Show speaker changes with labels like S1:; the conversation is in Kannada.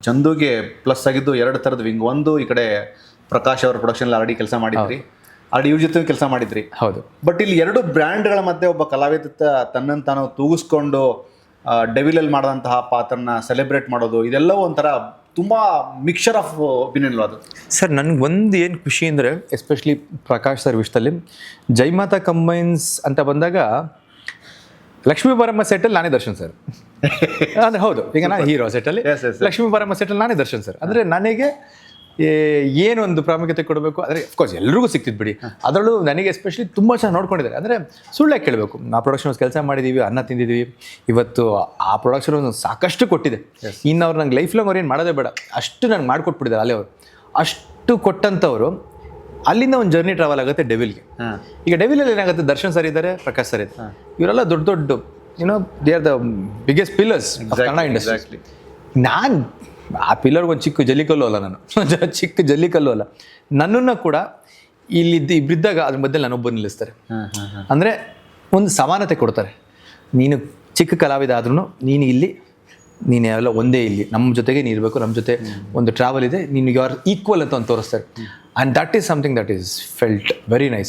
S1: ಚಂದುಗೆ ಪ್ಲಸ್ ಆಗಿದ್ದು ಎರಡು ಥರದ ವಿಂಗ್. ಒಂದು ಈ ಕಡೆ ಪ್ರಕಾಶ್ ಅವರ ಪ್ರೊಡಕ್ಷನ್ ಆಲ್ರೆಡಿ ಕೆಲಸ ಮಾಡಿದ್ರಿ, ಆಲ್ರೆಡಿ ಇವ್ರ ಜೊತೆ ಕೆಲಸ ಮಾಡಿದ್ರಿ.
S2: ಹೌದು.
S1: ಬಟ್ ಇಲ್ಲಿ ಎರಡು ಬ್ರ್ಯಾಂಡ್ಗಳ ಮಧ್ಯೆ ಒಬ್ಬ ಕಲಾವಿದ ತನ್ನನ್ನು ತಾನು ತೂಗಿಸ್ಕೊಂಡು ಡೆವಿಲಲ್ಲಿ ಮಾಡಿದಂತಹ ಪಾತ್ರನ ಸೆಲೆಬ್ರೇಟ್ ಮಾಡೋದು, ಇದೆಲ್ಲವೂ ಒಂಥರ ತುಂಬ ಮಿಕ್ಸರ್ ಆಫ್ ಒಪಿನಿಯನ್ ಅದು.
S2: ಸರ್ ನನಗೆ ಒಂದು ಏನು ಖುಷಿ ಅಂದರೆ ಎಸ್ಪೆಷಲಿ ಪ್ರಕಾಶ್ ಸರ್ ವಿಷಯದಲ್ಲಿ ಜೈಮಾತಾ ಕಂಬೈನ್ಸ್ ಅಂತ ಬಂದಾಗ ಲಕ್ಷ್ಮೀ ಬಾರಮ್ಮ ಸೆಟ್ಟಲ್ಲಿ ನಾನೇ ದರ್ಶನ್ ಸರ್. ಅಂದರೆ ಹೌದು, ಈಗ ನಾನು ಹೀರೋ ಸೆಟ್ಟಲ್ಲಿ, ಲಕ್ಷ್ಮೀ ಬಾರಮ್ಮ ಸೆಟ್ಟಲ್ಲಿ ನಾನೇ ದರ್ಶನ್ ಸರ್. ಅಂದರೆ ನನಗೆ ಏನೊಂದು ಪ್ರಾಮುಖ್ಯತೆ ಕೊಡಬೇಕು, ಅಂದರೆ ಅಫ್ಕೋರ್ಸ್ ಎಲ್ರಿಗೂ ಸಿಕ್ತಿದ್ದು ಬಿಡಿ, ಅದರಲ್ಲೂ ನನಗೆ ಎಸ್ಪೆಷಲಿ ತುಂಬ ಚೆನ್ನಾಗಿ ನೋಡ್ಕೊಂಡಿದ್ದಾರೆ. ಅಂದರೆ ಸುಳ್ಳೆ ಕೇಳಬೇಕು, ನಾವು ಪ್ರೊಡಕ್ಷನ್ ಕೆಲಸ ಮಾಡಿದ್ದೀವಿ, ಅನ್ನ ತಿಂದಿದ್ದೀವಿ, ಇವತ್ತು ಆ ಪ್ರೊಡಕ್ಷನ್ ಸಾಕಷ್ಟು ಕೊಟ್ಟಿದೆ. ಇನ್ನು ಅವ್ರು ನಂಗೆ ಲೈಫ್ ಲಾಂಗ್ ಅವ್ರು ಏನು ಮಾಡೋದೇ ಬೇಡ, ಅಷ್ಟು ನನಗೆ ಮಾಡಿಕೊಟ್ಬಿಟ್ಟಿದ್ದಾರೆ ಅಲ್ಲೇ ಅವರು. ಅಷ್ಟು ಕೊಟ್ಟಂಥವ್ರು ಅಲ್ಲಿಂದ ಒಂದು ಜರ್ನಿ ಟ್ರಾವೆಲ್ ಆಗುತ್ತೆ ಡೆವಿಲ್ಗೆ. ಈಗ ಡೆವಿಲಲ್ಲಿ ಏನಾಗುತ್ತೆ, ದರ್ಶನ್ ಸರ್ ಇದ್ದಾರೆ, ಪ್ರಕಾಶ್ ಸರ್ ಇದ್ದಾರೆ, ಇವರೆಲ್ಲ ದೊಡ್ಡ ದೊಡ್ಡ you know they are the biggest pillars Kannada industry. ನಾನು ಆ ಪಿಲ್ಲರ್ಗೆ ಒಂದು ಚಿಕ್ಕ ಜಲ್ಲಿಕಲ್ಲು ಅಲ್ಲ, ನಾನು ಚಿಕ್ಕ ಜಲ್ಲಿಕಲ್ಲು ಅಲ್ಲ. ನನ್ನನ್ನು ಕೂಡ ಇಲ್ಲಿದ್ದು ಇಬ್ಬರಿದ್ದಾಗ ಅದ್ರ ಮಧ್ಯೆ ನಾನೊಬ್ಬರು ನಿಲ್ಲಿಸ್ತಾರೆ. ಅಂದರೆ ಒಂದು ಸಮಾನತೆ ಕೊಡ್ತಾರೆ. ನೀನು ಚಿಕ್ಕ ಕಲಾವಿದ ಆದ್ರೂ ನೀನು ಇಲ್ಲಿ, ನೀನು ಎಲ್ಲ ಒಂದೇ, ಇಲ್ಲಿ ನಮ್ಮ ಜೊತೆಗೆ ನೀನು ಇರಬೇಕು, ನಮ್ಮ ಜೊತೆ ಒಂದು ಟ್ರಾವೆಲ್ ಇದೆ, ನೀನು ಯು ಆರ್ ಈಕ್ವಲ್ ಅಂತ ಒಂದು ತೋರಿಸ್ತಾರೆ. And that is something that is felt very nice.